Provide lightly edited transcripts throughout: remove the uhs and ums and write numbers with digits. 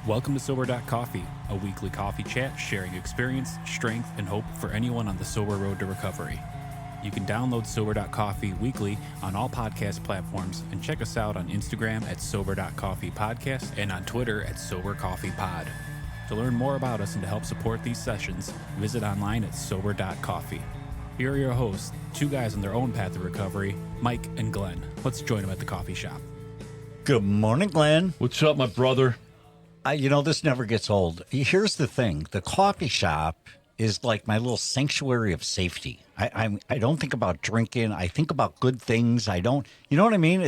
Welcome to Sober.Coffee, a weekly coffee chat sharing experience, strength, and hope for anyone on the sober road to recovery. You can download Sober.Coffee weekly on all podcast platforms and check us out on Instagram at Sober.Coffee Podcast and on Twitter at Sober.Coffee Pod. To learn more about us and to help support these sessions, visit online at Sober.Coffee. Here are your hosts, two guys on their own path of recovery, Mike and Glenn. Let's join them at the coffee shop. Good morning, Glenn. What's up, my brother? This never gets old. Here's the thing. The coffee shop is like my little sanctuary of safety. I don't think about drinking. I think about good things. I don't, you know what I mean?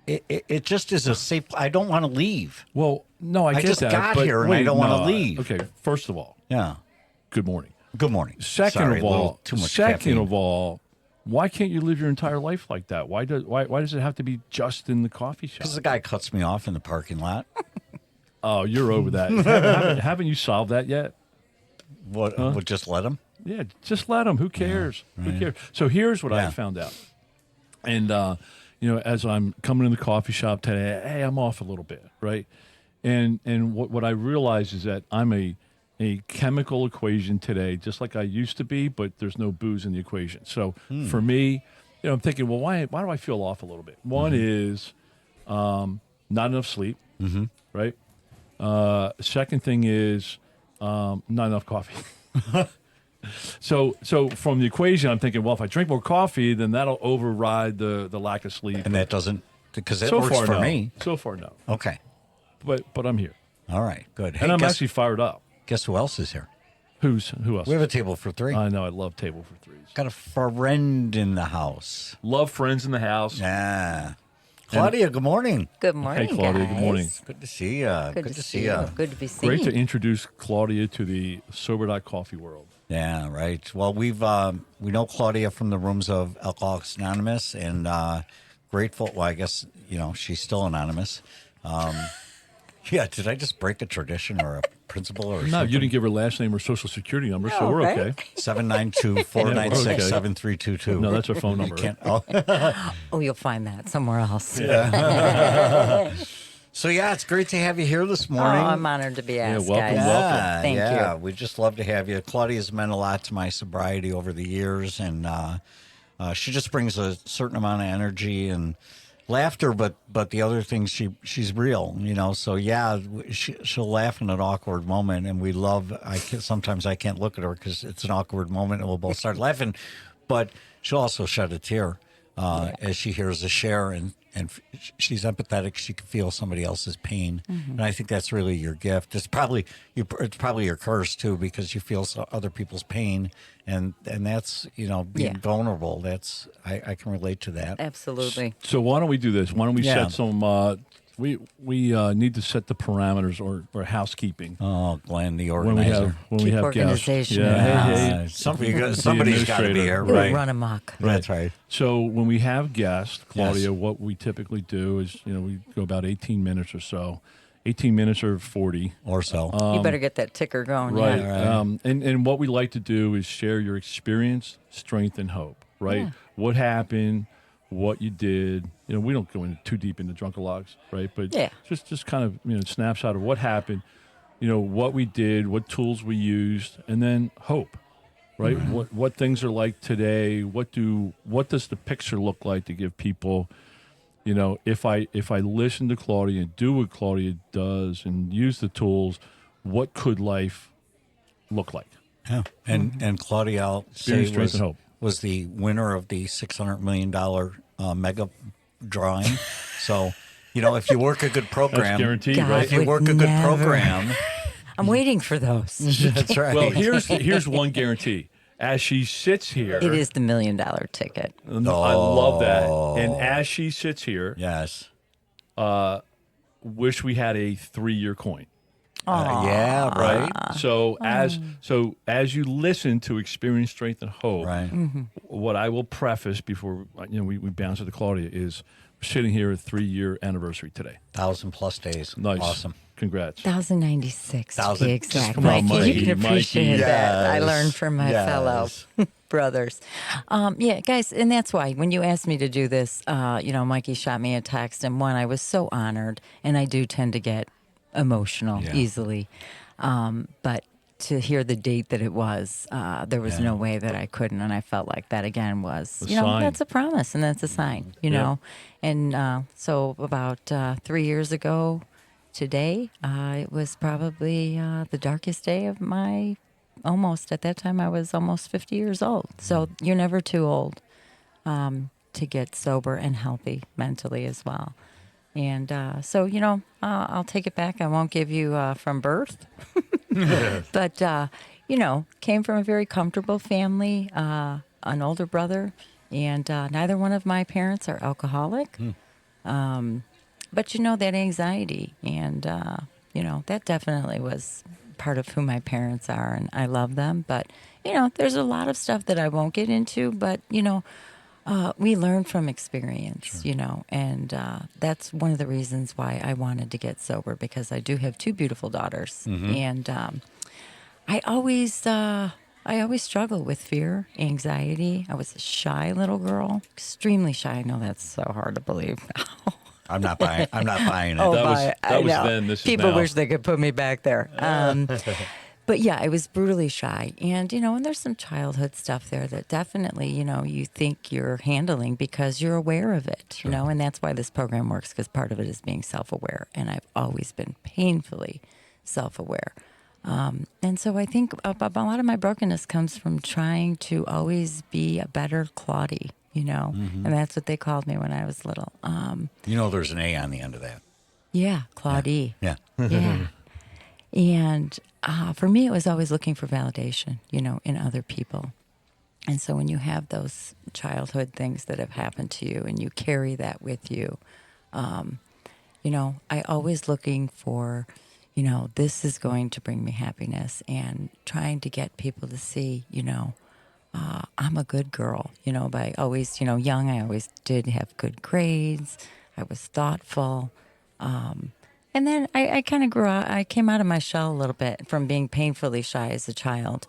It just is a safe, I don't want to leave. Well, no, I get just that. got but here and I don't want to leave. Okay, first of all, Yeah. good morning. Good morning. Second Sorry, of a little all, too much caffeine. why can't you live your entire life like that? Why does it have to be just in the coffee shop? Because the guy cuts me off in the parking lot. Oh, you're over that. haven't you solved that yet? What? We'll just let him? Yeah, just let them. Who cares? Who cares? So here's what I found out. And, as I'm coming in the coffee shop today, hey, I'm off a little bit, right? And what I realize is that I'm a chemical equation today, just like I used to be, but there's no booze in the equation. So for me, I'm thinking, well, why do I feel off a little bit? One is not enough sleep, right? Second thing is not enough coffee. So from the equation, I'm thinking, well, if I drink more coffee, then that'll override the lack of sleep. And that doesn't, because it so works far, for no. me. So far, no. Okay. But I'm here, All right. Good. Hey, and I'm guess, actually fired up. guess who else is here? Who else? We have a table for three. I know. I love table for threes. Got a friend in the house. Love friends in the house. Yeah. Claudia, good morning. Good morning, Hey, Claudia. guys. Good morning. Good to see you. Good to see you. Good to be seen. Great to introduce Claudia to the Sober.Coffee world. Yeah, right. Well, we know Claudia from the rooms of Alcoholics Anonymous, and grateful. Well, I guess she's still anonymous. Yeah. Did I just break a tradition or a principle or No, something? you didn't give her last name or social security number, so No, we're right? okay. 792-496-7322. No, that's our phone number. Can't, oh. Oh, you'll find that somewhere else. So, yeah, it's great to have you here this Oh, morning. I'm honored to be asked, welcome, guys. welcome. Thank yeah, you. we just love to have you. Claudia's meant a lot to my sobriety over the years, and she just brings a certain amount of energy and laughter, but the other thing, she's real, So yeah, she'll laugh in an awkward moment, and we love. Sometimes I can't look at her because it's an awkward moment, and we'll both start laughing. But she'll also shed a tear as she hears a share, and she's empathetic. She can feel somebody else's pain, and I think that's really your gift. It's probably your curse too, because you feel other people's pain, and that's being vulnerable. That's I can relate to that. Absolutely. So why don't we do this? Why don't we Yeah. set some? We need to set the parameters or housekeeping Oh, Glenn, the when we organizer. have guests. organization. Yeah, Yeah. hey. Somebody's got to be here, We'll right? run amok. That's right. So when we have guests, Claudia, Yes. what we typically do is we go about 18 minutes or so, 18 minutes or 40. Or so. You better get that ticker going. Right. Yeah. And what we like to do is share your experience, strength, and hope, right? Yeah. What happened, what you did. We don't go too deep into drunkalogs, right? But Yeah. just kind of, snapshot of what happened, what we did, what tools we used, and then hope, right? What things are like today? What does the picture look like to give people, if I listen to Claudia and do what Claudia does and use the tools, what could life look like? Yeah. And Claudia, I'll say, Experience, strength, and hope. was the winner of the $600 million mega drawing. So, if you work a good program, That's guaranteed, God, right? if you would work a good never. program, I'm waiting for those. that's right. Well, here's one guarantee. As she sits here, It is the $1 million ticket. I love that. And as she sits here, Yes. wish we had a 3-year coin. Yeah, right. So as you listen to Experience, Strength, and Hope, Right. what I will preface before we bounce it to Claudia is we're sitting here at 3-year anniversary today. 1,000+ days. Nice. Awesome. Congrats. 1,096 to 1,000. be Just exact. come on, Mikey, you can Mikey. appreciate that. I Yes. learned from my fellow brothers. Yeah, guys, and that's why when you asked me to do this, Mikey shot me a text, and I was so honored, and I do tend to get emotional Yeah. easily. But to hear the date that it was, there was no way that I couldn't. And I felt like that again was, A sign. that's a promise and that's a sign, Yeah. And so about 3 years ago today, it was probably the darkest day of my at that time I was almost 50 years old. So you're never too old to get sober and healthy mentally as well. And so, I'll take it back. I won't give you from birth, but, came from a very comfortable family, an older brother, and neither one of my parents are alcoholic. But, that anxiety and, that definitely was part of who my parents are, and I love them. But, there's a lot of stuff that I won't get into, but, we learn from experience, and that's one of the reasons why I wanted to get sober, because I do have two beautiful daughters, and I always struggle with fear, anxiety. I was a shy little girl, extremely shy. I know that's so hard to believe. I'm not buying it. That was then. This is People now. wish they could put me back there. But yeah, I was brutally shy. And, and there's some childhood stuff there that definitely, you think you're handling because you're aware of it, and that's why this program works, because part of it is being self-aware. And I've always been painfully self-aware. And so I think a lot of my brokenness comes from trying to always be a better Claudia, and that's what they called me when I was little. There's an A on the end of that. Yeah, Claudia. Yeah. Yeah. And for me, it was always looking for validation, in other people. And so when you have those childhood things that have happened to you and you carry that with you, I always looking for, this is going to bring me happiness, and trying to get people to see, I'm a good girl, by always, young, I always did have good grades. I was thoughtful. And then I kind of grew out. I came out of my shell a little bit from being painfully shy as a child.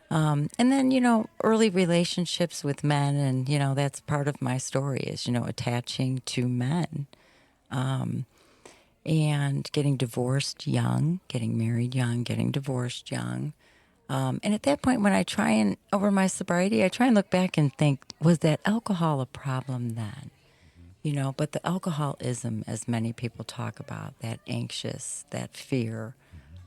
And then, early relationships with men. And, that's part of my story is, attaching to men. And getting divorced young, getting married young, getting divorced young. And at that point, when I over my sobriety, I try and look back and think, was that alcohol a problem then? But the alcoholism, as many people talk about, that anxious, that fear,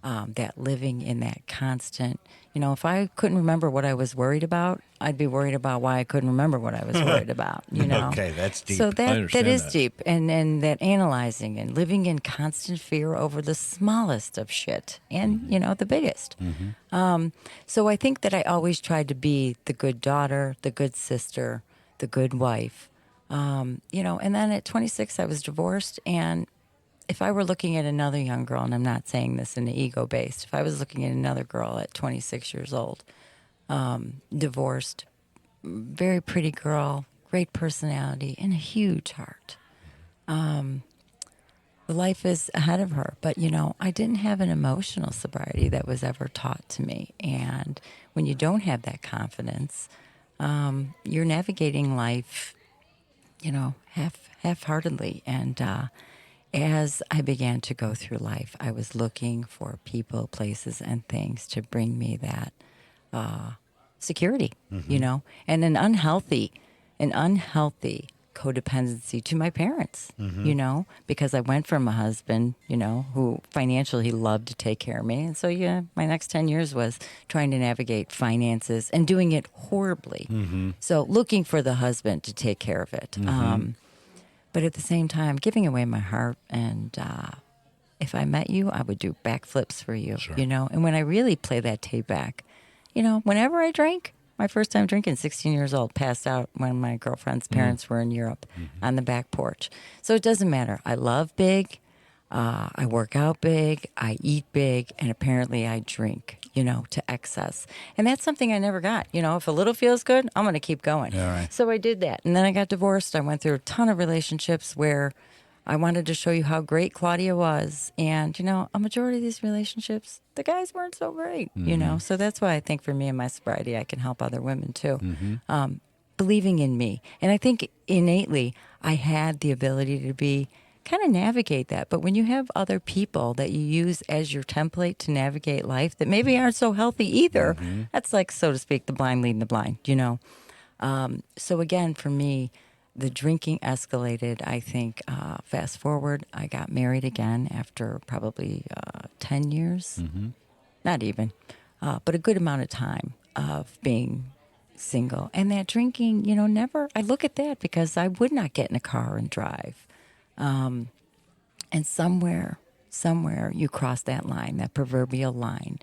that living in that constant, if I couldn't remember what I was worried about, I'd be worried about why I couldn't remember what I was worried about, Okay, that's deep. So I that understand is that. deep. And that analyzing and living in constant fear over the smallest of shit and, the biggest. So I think that I always tried to be the good daughter, the good sister, the good wife. And then at 26, I was divorced. And if I were looking at another young girl, and I'm not saying this in the ego based, if I was looking at another girl at 26 years old, divorced, very pretty girl, great personality, and a huge heart, the life is ahead of her. But, I didn't have an emotional sobriety that was ever taught to me. And when you don't have that confidence, you're navigating life half-heartedly. And as I began to go through life, I was looking for people, places, and things to bring me that security, and an unhealthy codependency to my parents, because I went from a husband, who financially loved to take care of me. And so, my next 10 years was trying to navigate finances and doing it horribly. So looking for the husband to take care of it. But at the same time, giving away my heart. And if I met you, I would do backflips for you, And when I really play that tape back, whenever I drank, my first time drinking, 16 years old, passed out when my girlfriend's parents were in Europe on the back porch. So it doesn't matter. I love big. I work out big. I eat big. And apparently I drink, to excess. And that's something I never got. If a little feels good, I'm going to keep going. Yeah, right. So I did that. And then I got divorced. I went through a ton of relationships where I wanted to show you how great Claudia was. And, a majority of these relationships, the guys weren't so great, So that's why I think for me and my sobriety, I can help other women too. Believing in me. And I think innately I had the ability to be kind of navigate that. But when you have other people that you use as your template to navigate life that maybe aren't so healthy either, that's like, so to speak, the blind leading the blind, you know. So again, for me, the drinking escalated. I think, fast forward, I got married again after probably 10 years, not even, but a good amount of time of being single. And that drinking, you know, never, I look at that because I would not get in a car and drive. And somewhere you cross that line, that proverbial line.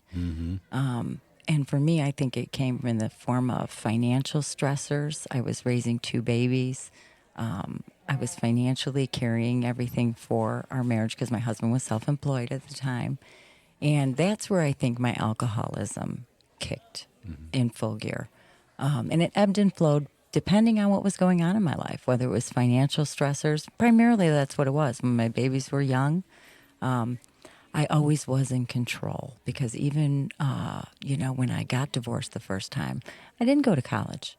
And for me, I think it came in the form of financial stressors. I was raising 2 babies. I was financially carrying everything for our marriage because my husband was self-employed at the time. And that's where I think my alcoholism kicked in full gear. And it ebbed and flowed depending on what was going on in my life, whether it was financial stressors. Primarily, that's what it was. When my babies were young, I always was in control because even, you know, when I got divorced the first time, I didn't go to college.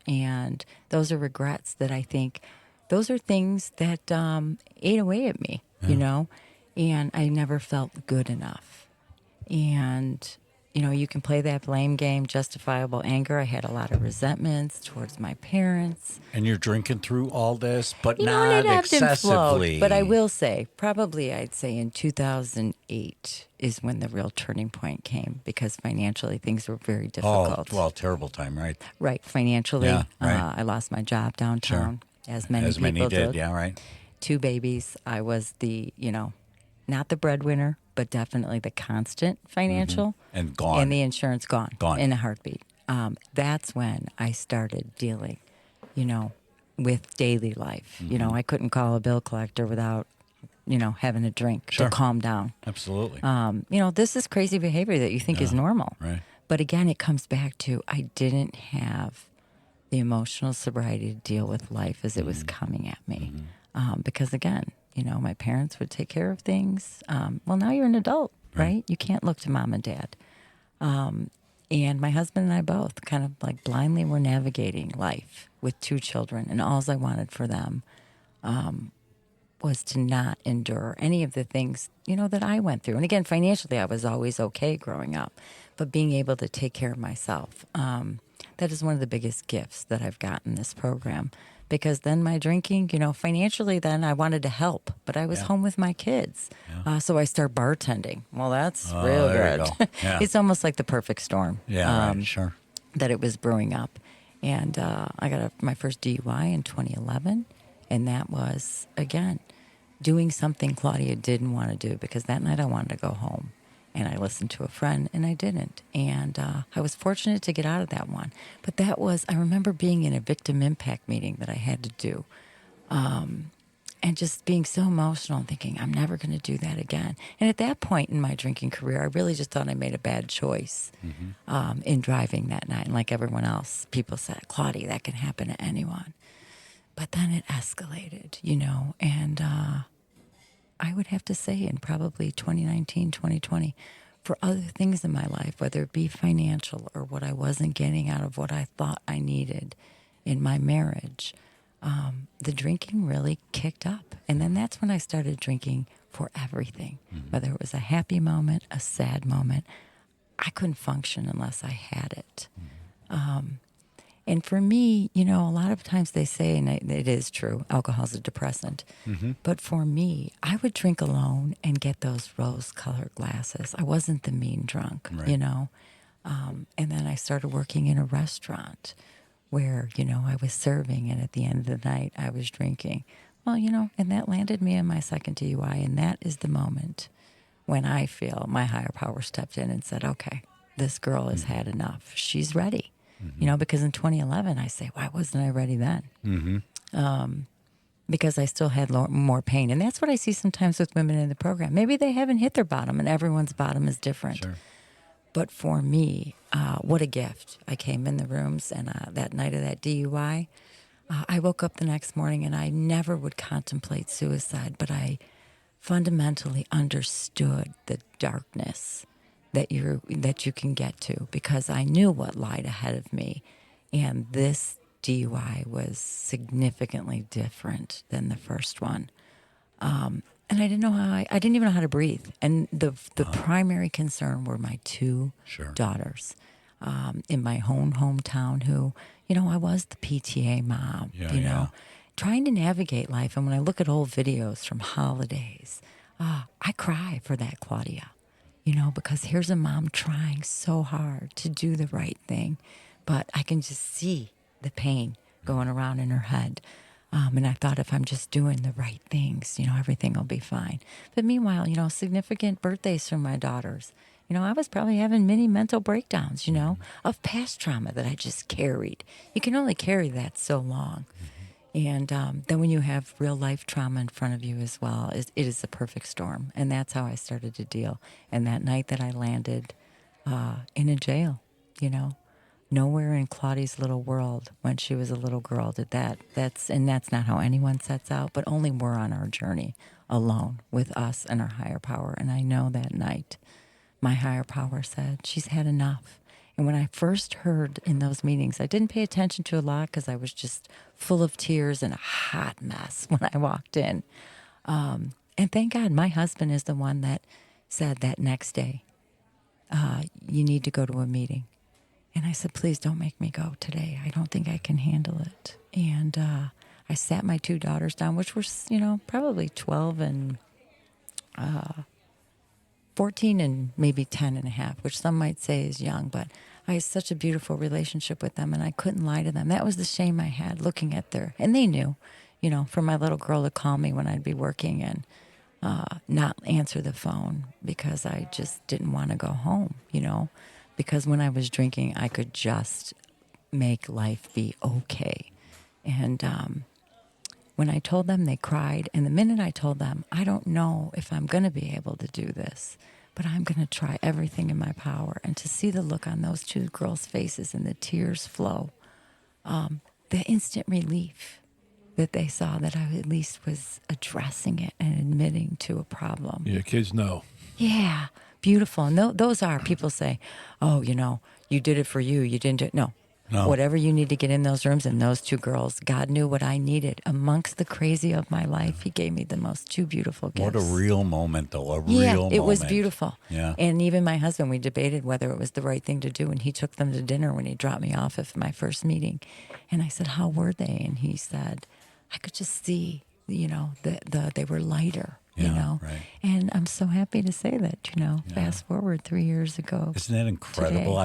And those are regrets that I think, those are things that ate away at me, you know, and I never felt good enough. And, you know, you can play that blame game, justifiable anger. I had a lot of resentments towards my parents. And you're drinking through all this, but You know, not and it ebbed and flowed. excessively. But I will say, probably I'd say in 2008 is when the real turning point came because financially things were very difficult. Oh, well, terrible time, right? Right, financially. Yeah, right. I lost my job downtown, as many people did, yeah, right. 2 babies. I was the, you know, not the breadwinner, but definitely the constant financial. And gone. And the insurance gone. Gone. In a heartbeat. That's when I started dealing, you know, with daily life. You know, I couldn't call a bill collector without, you know, having a drink Sure. to calm down. Absolutely. You know, this is crazy behavior that you think is normal. Right. But again, it comes back to I didn't have the emotional sobriety to deal with life as it was coming at me. Because again, you know, my parents would take care of things. Well, now you're an adult, right? You can't look to mom and dad. And my husband and I both kind of like blindly were navigating life with 2 children. And all I wanted for them was to not endure any of the things, you know, that I went through. And again, financially, I was always okay growing up. But being able to take care of myself, that is one of the biggest gifts that I've gotten this program. Because then my drinking, you know, financially then I wanted to help, but I was home with my kids. So I start bartending. Well, that's real there you good. go. Yeah. It's almost like the perfect storm. Yeah, right, sure. That it was brewing up. And I got my first DUI in 2011. And that was, again, doing something Claudia didn't want to do because that night I wanted to go home. And I listened to a friend, and I didn't. And I was fortunate to get out of that one. But that was, I remember being in a victim impact meeting that I had to do. And just being so emotional and thinking, I'm never going to do that again. And at that point in my drinking career, I really just thought I made a bad choice in driving that night. And like everyone else, people said, Claudia, that can happen to anyone. But then it escalated, you know, and I would have to say in probably 2019, 2020, for other things in my life, whether it be financial or what I wasn't getting out of what I thought I needed in my marriage, the drinking really kicked up. And then that's when I started drinking for everything, whether it was a happy moment, a sad moment. I couldn't function unless I had it. And for me, you know, a lot of times they say, and it is true, alcohol's a depressant. But for me, I would drink alone and get those rose-colored glasses. I wasn't the mean drunk, you know. And then I started working in a restaurant where, you know, I was serving, and at the end of the night, I was drinking. Well, you know, and that landed me in my second DUI, and that is the moment when I feel my higher power stepped in and said, okay, this girl has had enough. She's ready. You know, because in 2011, I say, why wasn't I ready then? Because I still had more pain. And that's what I see sometimes with women in the program. Maybe they haven't hit their bottom, and everyone's bottom is different. Sure. But for me, what a gift. I came in the rooms, and that night of that DUI, I woke up the next morning, and I never would contemplate suicide, but I fundamentally understood the darkness that you can get to, because I knew what lied ahead of me. And this DUI was significantly different than the first one. And I didn't know I didn't even know how to breathe. And the primary concern were my two daughters in my own hometown who, I was the PTA mom, trying to navigate life. And when I look at old videos from holidays, I cry for that, Claudia, because here's a mom trying so hard to do the right thing, but I can just see the pain going around in her head. And I thought if I'm just doing the right things, everything will be fine. But meanwhile, significant birthdays from my daughters, I was probably having mini mental breakdowns, of past trauma that I just carried. You can only carry that so long. And then when you have real life trauma in front of you as well, it is the perfect storm. And that's how I started to deal. And that night that I landed in a jail, nowhere in Claudia's little world when she was a little girl did that. That's not how anyone sets out, but only we're on our journey alone with us and our higher power. And I know that night my higher power said, she's had enough. And when I first heard in those meetings, I didn't pay attention to a lot because I was just full of tears and a hot mess when I walked in. And thank God my husband is the one that said that next day, you need to go to a meeting. And I said, please don't make me go today. I don't think I can handle it. And I sat my two daughters down, which were, probably 12 and 14 and maybe 10 and a half, which some might say is young. But I had such a beautiful relationship with them, and I couldn't lie to them. That was the shame I had looking at and they knew, for my little girl to call me when I'd be working and not answer the phone because I just didn't want to go home, because when I was drinking, I could just make life be okay. And when I told them, they cried. And the minute I told them, I don't know if I'm going to be able to do this, but I'm going to try everything in my power. And to see the look on those two girls' faces and the tears flow, the instant relief that they saw that I at least was addressing it and admitting to a problem. Yeah, kids know. Yeah. Beautiful. And those are, people say, oh, you did it for you. You didn't do it. No. Whatever you need to get in those rooms, and those two girls, God knew what I needed. Amongst the crazy of my life, he gave me the most two beautiful gifts. What a real moment, though. A real moment. Yeah, it was beautiful. Yeah. And even my husband, we debated whether it was the right thing to do. And he took them to dinner when he dropped me off at my first meeting. And I said, how were they? And he said, I could just see, they were lighter. Right. And I'm so happy to say that, fast forward 3 years ago. Isn't that incredible? Today.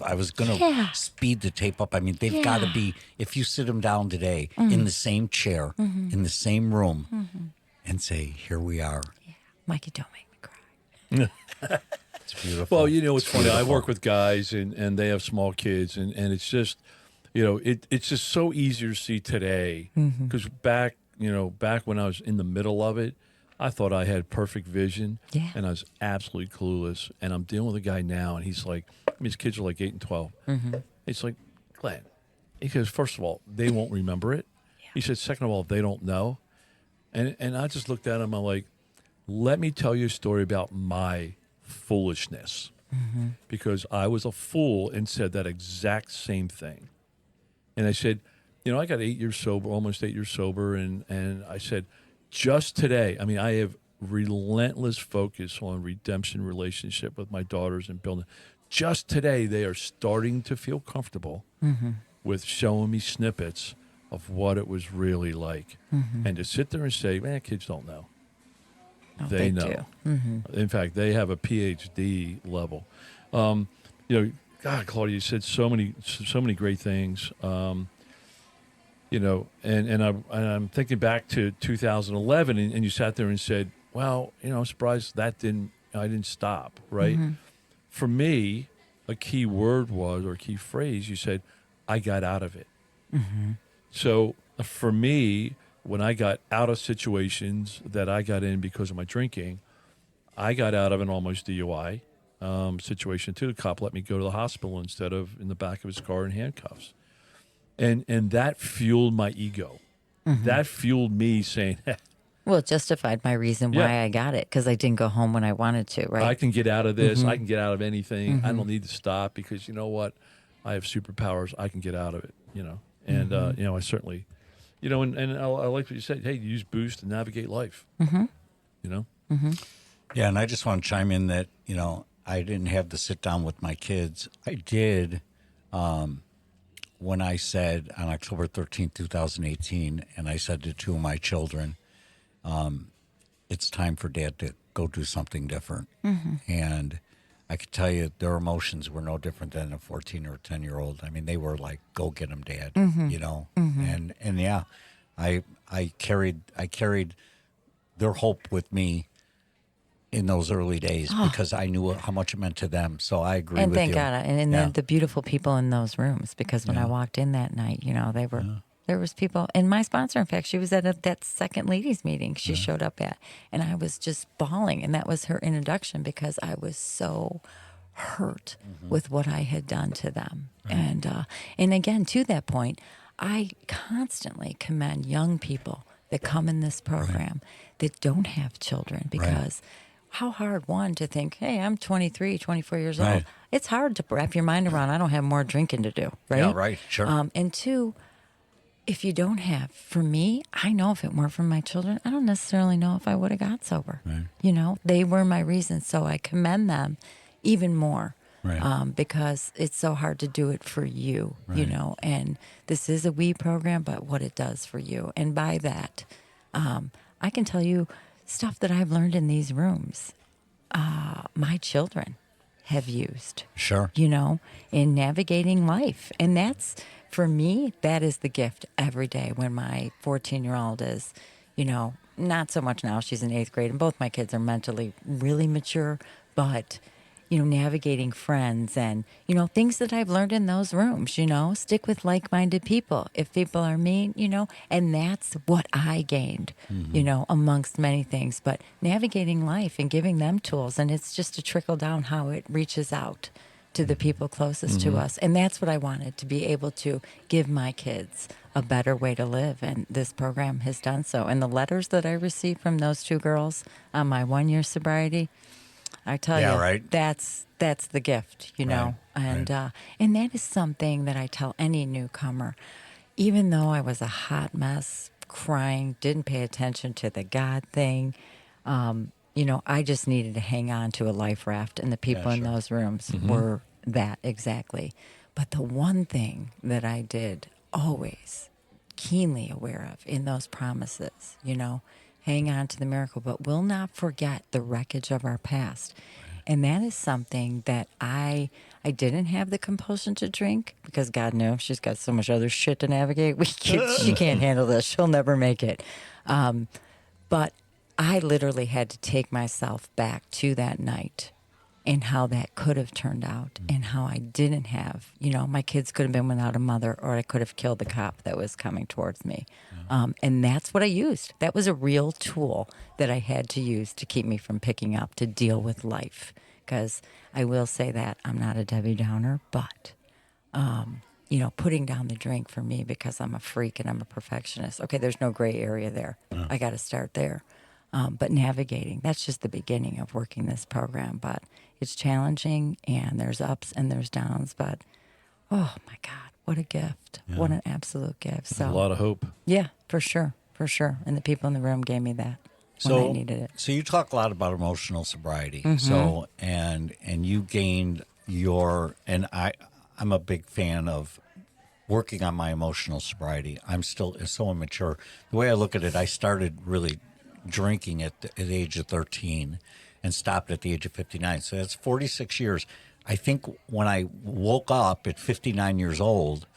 I was gonna speed the tape up. I mean, they've got to be, if you sit them down today in the same chair, in the same room, and say, here we are. Yeah. Mikey, don't make me cry. It's beautiful. Well, it's funny. I work with guys and they have small kids and it's just, it's just so easier to see today because back when I was in the middle of it, I thought I had perfect vision, and I was absolutely clueless. And I'm dealing with a guy now, and he's like, his kids are like 8 and 12. It's like, Glenn, he goes, first of all, they won't remember it. Yeah. He said, second of all, they don't know. And I just looked at him, I'm like, let me tell you a story about my foolishness. Because I was a fool and said that exact same thing. And I said, I got 8 years sober, almost 8 years sober, and I said, just today, I have relentless focus on redemption relationship with my daughters and building. Just today, they are starting to feel comfortable with showing me snippets of what it was really like. And to sit there and say, man, kids don't know. Oh, they know. In fact, they have a PhD level. God, Claudia, you said so many great things. And I'm thinking back to 2011, and you sat there and said, well, I'm surprised I didn't stop, right? For me, a key word was, or a key phrase, you said, I got out of it. So for me, when I got out of situations that I got in because of my drinking, I got out of an almost DUI situation too. The cop let me go to the hospital instead of in the back of his car in handcuffs. And that fueled my ego. That fueled me saying, well, it justified my reason why I got it, because I didn't go home when I wanted to, right? I can get out of this. I can get out of anything. I don't need to stop because you know what? I have superpowers. I can get out of it, And, I certainly, You know, and I like what you said. Hey, use Boost to navigate life. Mm-hmm. You know? Mm-hmm. Yeah, and I just want to chime in that, I didn't have to sit down with my kids. I did when I said on October 13th, 2018, and I said to two of my children, it's time for Dad to go do something different. Mm-hmm. And I could tell you their emotions were no different than a 14 or 10-year-old. I mean, they were like, go get him, Dad, Mm-hmm. And yeah, I carried their hope with me in those early days because I knew how much it meant to them. So I agree And with thank you. God, and Yeah. the beautiful people in those rooms, because when I walked in that night, they were there was people, and my sponsor, in fact, she was at that second ladies meeting she showed up at, and I was just bawling, and that was her introduction because I was so hurt with what I had done to them, and again to that point, I constantly commend young people that come in this program that don't have children because. How hard, one, to think, hey, I'm 23, 24 years old. Right. It's hard to wrap your mind around. I don't have more drinking to do, right? Yeah, right, sure. And two, if you don't have, for me, I know if it weren't for my children, I don't necessarily know if I would have got sober. Right. They were my reason. So I commend them even more Right. because it's so hard to do it for you, and this is a we program, but what it does for you. And by that, I can tell you stuff that I've learned in these rooms, my children have used. Sure. In navigating life. And that's, for me, that is the gift every day when my 14-year-old is, not so much now, she's in 8th grade, and both my kids are mentally really mature, but navigating friends and, things that I've learned in those rooms, stick with like-minded people. If people are mean, and that's what I gained, amongst many things. But navigating life and giving them tools, and it's just a trickle down how it reaches out to the people closest to us. And that's what I wanted, to be able to give my kids a better way to live. And this program has done so. And the letters that I received from those two girls on my 1-year sobriety, I tell Yeah, you, right. that's the gift, Right, and that is something that I tell any newcomer. Even though I was a hot mess, crying, didn't pay attention to the God thing, I just needed to hang on to a life raft, and the people in sure. those rooms were that exactly. But the one thing that I did always keenly aware of in those promises, hang on to the miracle, but will not forget the wreckage of our past. And that is something that I didn't have the compulsion to drink because God knew she's got so much other shit to navigate. She can't handle this. She'll never make it. But I literally had to take myself back to that night and how that could have turned out and how I didn't have, my kids could have been without a mother, or I could have killed the cop that was coming towards me. And that's what I used. That was a real tool that I had to use to keep me from picking up, to deal with life. Because I will say that I'm not a Debbie Downer, but, putting down the drink for me, because I'm a freak and I'm a perfectionist. Okay, there's no gray area there. I got to start there. But navigating, that's just the beginning of working this program. But it's challenging, and there's ups and there's downs. But, oh, my God, what a gift. Yeah. What an absolute gift. So, A lot of hope. yeah, for sure. And the people in the room gave me that when I needed it. So you talk a lot about emotional sobriety. Mm-hmm. So and you gained I'm a big fan of working on my emotional sobriety. I'm still so immature. The way I look at it, I started really drinking at the age of 13 and stopped at the age of 59. So that's 46 years. I think when I woke up at 59 years old,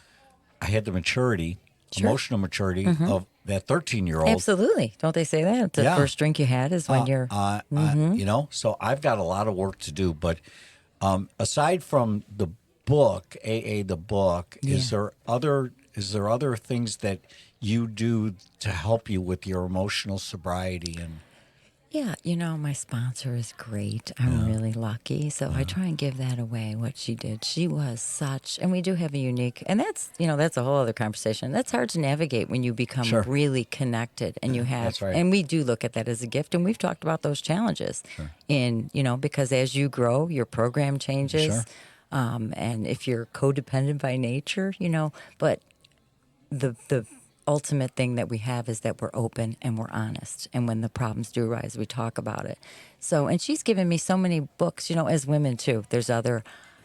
I had the maturity, emotional maturity of that 13-year-old. Absolutely. Don't they say that? The first drink you had is when you're... So I've got a lot of work to do. But aside from the book, the book, is there other things that you do to help you with your emotional sobriety? And Yeah, my sponsor is great. I'm really lucky. So I try and give that away, what she did. She was such, and we do have a unique, and that's a whole other conversation. That's hard to navigate when you become really connected and you have, That's right. and we do look at that as a gift. And we've talked about those challenges because as you grow, your program changes. Sure. And if you're codependent by nature, but the ultimate thing that we have is that we're open and we're honest. And when the problems do arise, we talk about it. So, and she's given me so many books, as women too. There's other,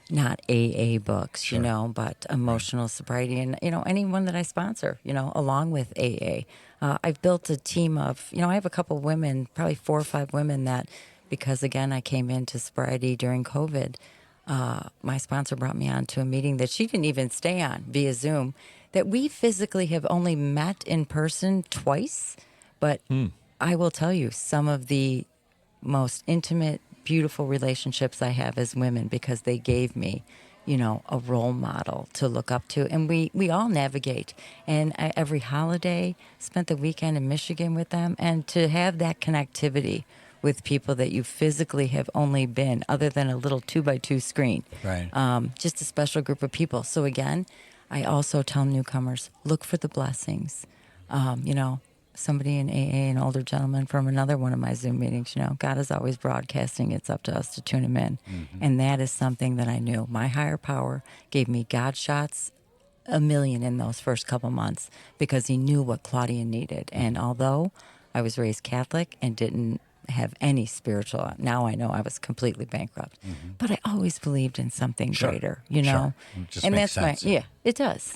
not AA books, but emotional sobriety and, anyone that I sponsor, along with AA. I've built a team of, I have a couple women, probably 4 or 5 women that, because again, I came into sobriety during COVID. My sponsor brought me on to a meeting that she didn't even stay on via Zoom, that we physically have only met in person twice. But I will tell you, some of the most intimate, beautiful relationships I have as women, because they gave me, a role model to look up to. And we all navigate. And every holiday, spent the weekend in Michigan with them. And to have that connectivity with people that you physically have only been, other than a little 2x2 screen. Right. Just a special group of people. So again, I also tell newcomers, look for the blessings. Somebody in AA, an older gentleman from another one of my Zoom meetings, God is always broadcasting. It's up to us to tune him in. And that is something that I knew. My higher power gave me God shots, a million in those first couple months, because he knew what Claudia needed. And although I was raised Catholic and didn't have any spiritual, now I know I was completely bankrupt, but I always believed in something greater, Sure. It just and makes that's sense. it does,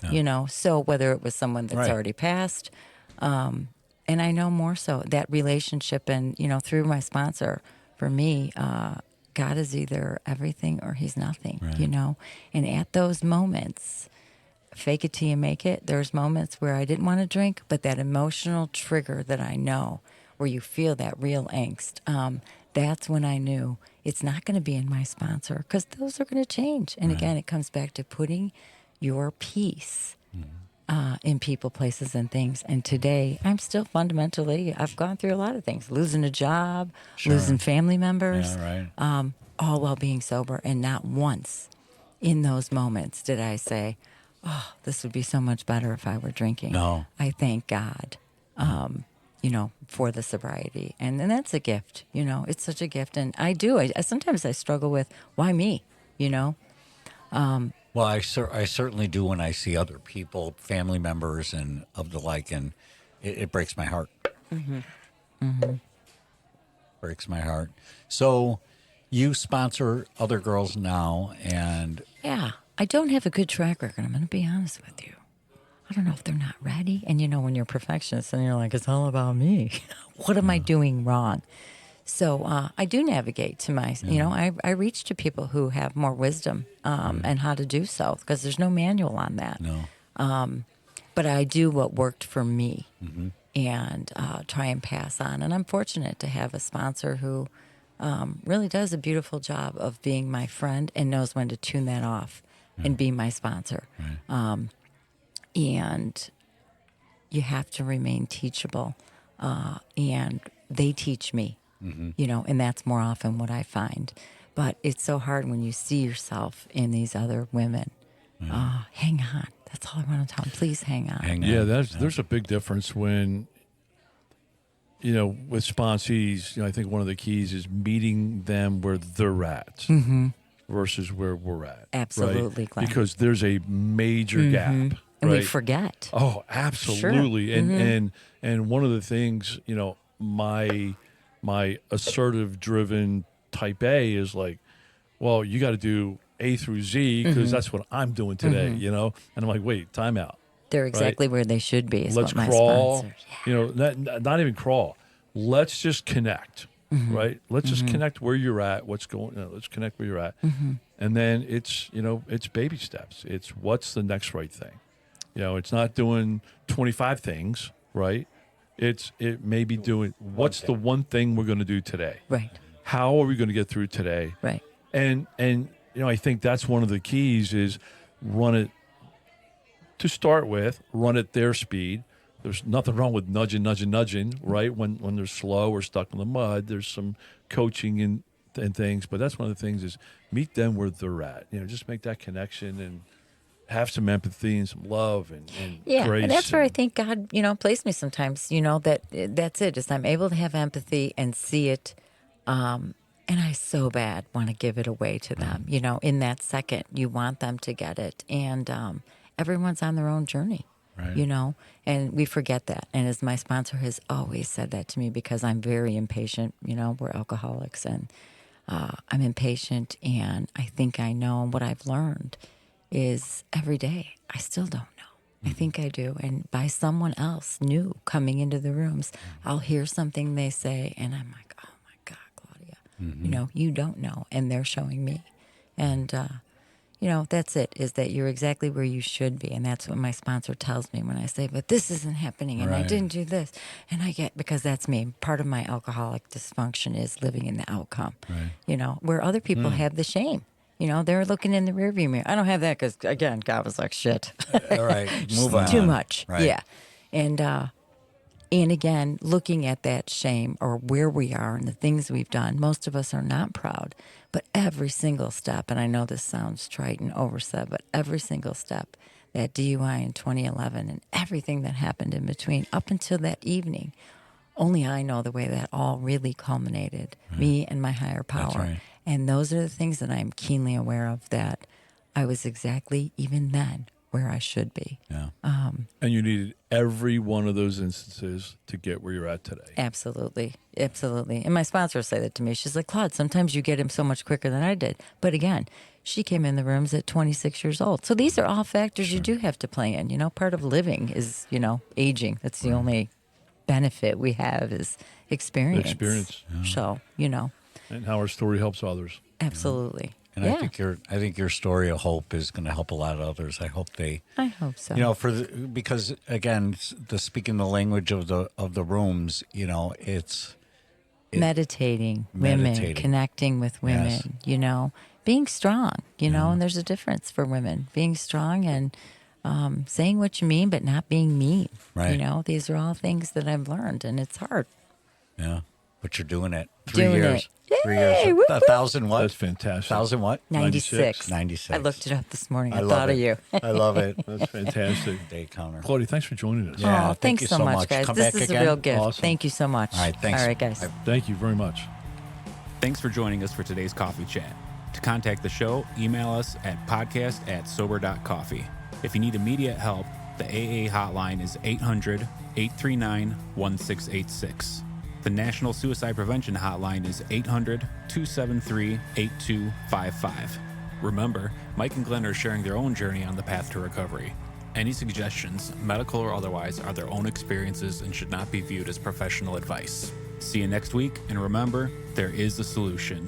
so whether it was someone that's already passed, and I know more so that relationship, and through my sponsor, for me, God is either everything or he's nothing, and at those moments, fake it till you make it, there's moments where I didn't want to drink, but that emotional trigger that I know, where you feel that real angst, that's when I knew it's not going to be in my sponsor, because those are going to change. And again, it comes back to putting your peace in people, places, and things. And today, I'm still fundamentally, I've gone through a lot of things, losing a job, losing family members, all while being sober. And not once in those moments did I say, oh, this would be so much better if I were drinking. No. I thank God. For the sobriety. And that's a gift, it's such a gift. And I sometimes I struggle with, why me, Well, I certainly do when I see other people, family members, and of the like, and it breaks my heart. Breaks my heart. So, you sponsor other girls now, and Yeah, I don't have a good track record. I'm going to be honest with you. I don't know if they're not ready. And when you're a perfectionist and you're like, it's all about me. What am I doing wrong? So I do navigate to my, I reach to people who have more wisdom and how to do so, because there's no manual on that. no, But I do what worked for me and try and pass on. And I'm fortunate to have a sponsor who really does a beautiful job of being my friend and knows when to tune that off and be my sponsor. And you have to remain teachable. And they teach me, and that's more often what I find. But it's so hard when you see yourself in these other women. Hang on. That's all I want to tell them. Please hang on. Yeah, there's a big difference when, with sponsees, I think one of the keys is meeting them where they're at versus where we're at. Absolutely, right? Glenn. Because there's a major gap. And we right? forget. Oh, absolutely. Sure. And one of the things, my assertive driven type A is like, well, you got to do A through Z because that's what I'm doing today, And I'm like, wait, time out. They're exactly where they should be. Is Let's what my crawl. sponsors. Not even crawl. Let's just connect, right? Let's just connect where you're at. What's going? Let's connect where you're at, and then it's it's baby steps. It's what's the next right thing. It's not doing 25 things, right? It may be doing what's the one thing we're going to do today. Right. How are we going to get through today? Right. And I think that's one of the keys is run it to start with, run at their speed. There's nothing wrong with nudging, right? When they're slow or stuck in the mud, there's some coaching and things. But that's one of the things is meet them where they're at. Just make that connection and have some empathy and some love and grace. And that's where I think God, placed me sometimes, that's it, is I'm able to have empathy and see it. And I so bad want to give it away to them, in that second, you want them to get it. And everyone's on their own journey. Right. you know, and we forget that. And as my sponsor has always said that to me, because I'm very impatient, you know, we're alcoholics, and I'm impatient, and I think I know. And what I've learned is every day, I still don't know. I think I do. And by someone else new coming into the rooms, I'll hear something they say, and I'm like, oh my God, Claudia, you know, you don't know. And they're showing me. And, you know, that's it, is that you're exactly where you should be. And that's what my sponsor tells me when I say, but this isn't happening, and I Right. didn't do this. And I get, because that's me. Part of my alcoholic dysfunction is living in the outcome, Right. you know, where other people have the shame. You know, they're looking in the rearview mirror. I don't have that because, again, God was like, shit. All right. Move on. Too much. Right. Yeah. And again, looking at that shame or where we are and the things we've done, most of us are not proud. But every single step, and I know this sounds trite and oversaid, but every single step, that DUI in 2011 and everything that happened in between up until that evening, only I know the way that all really culminated, me and my higher power. That's right. And those are the things that I'm keenly aware of, that I was exactly, even then, where I should be. Yeah. And you needed every one of those instances to get where you're at today. Absolutely. Absolutely. And my sponsor said that to me. She's like, Claude, sometimes you get him so much quicker than I did. But again, she came in the rooms at 26 years old. So these are all factors you do have to play in. You know, part of living is, you know, aging. That's the only benefit we have is experience. Experience. So, you know, And how our story helps others. absolutely. And yeah. I think your story of hope is going to help a lot of others. I hope they, I hope so. you know, because again, the speaking the language of the rooms, you know, it's meditating, women, Meditating. connecting with women, Yes. you know, being strong, you know, and there's a difference for women, being strong and saying what you mean, but not being mean. Right. You know, these are all things that I've learned, and it's hard. yeah. But you're doing it. 3 Doing years. it. 3 years. Yay, whoop, whoop. 1,000 what? That's fantastic. 1,000 what? 96. 96. I looked it up this morning. I, love thought it. of you. I love it. That's fantastic. Day counter. Claudia, thanks for joining us. Yeah. Oh, thank thanks you so so much, much. guys. Come This back is again. a real gift. Awesome. Thank you so much. All right. Thanks. All right, guys. Thank you very much. Thanks for joining us for today's coffee chat. To contact the show, email us at podcast@Sober.Coffee. If you need immediate help, the AA hotline is 800-839-1686. The National Suicide Prevention Hotline is 800-273-8255. Remember, Mike and Glenn are sharing their own journey on the path to recovery. Any suggestions, medical or otherwise, are their own experiences and should not be viewed as professional advice. See you next week, and remember, there is a solution.